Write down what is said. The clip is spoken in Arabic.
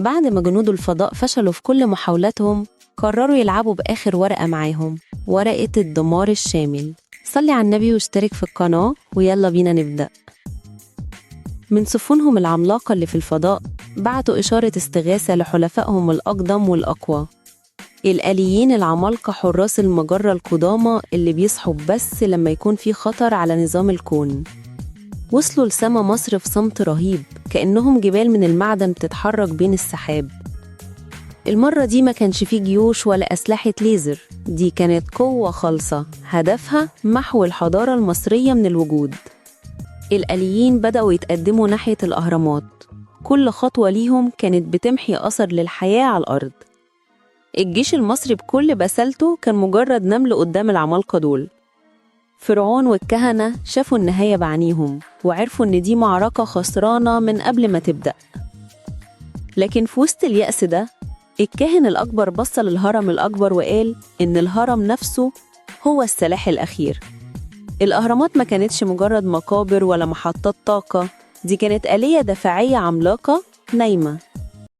بعد ما جنود الفضاء فشلوا في كل محاولاتهم، قرروا يلعبوا بآخر ورقة معاهم، ورقة الدمار الشامل. صلي على النبي واشترك في القناة ويلا بينا نبدأ. من سفنهم العملاقة اللي في الفضاء بعتوا إشارة استغاثة لحلفائهم الأقدم والأقوى، الآليين العمالقة حراس المجرة القدامى اللي بيصحوا بس لما يكون في خطر على نظام الكون. وصلوا لسما مصر في صمت رهيب، كأنهم جبال من المعدن بتتحرك بين السحاب. المرة دي ما كانش فيه جيوش ولا أسلحة ليزر، دي كانت قوة خالصة هدفها محو الحضارة المصرية من الوجود. الآليين بدأوا يتقدموا ناحية الأهرامات، كل خطوة ليهم كانت بتمحي أثر للحياة على الأرض. الجيش المصري بكل بسالته كان مجرد نمل قدام العمالقة دول. فرعون والكهنة شافوا النهاية بعينيهم وعرفوا إن دي معركة خسرانة من قبل ما تبدأ. لكن في وسط اليأس ده، الكاهن الأكبر بص للهرم الأكبر وقال إن الهرم نفسه هو السلاح الأخير. الأهرامات ما كانتش مجرد مقابر ولا محطات طاقة، دي كانت آلية دفاعية عملاقة نايمة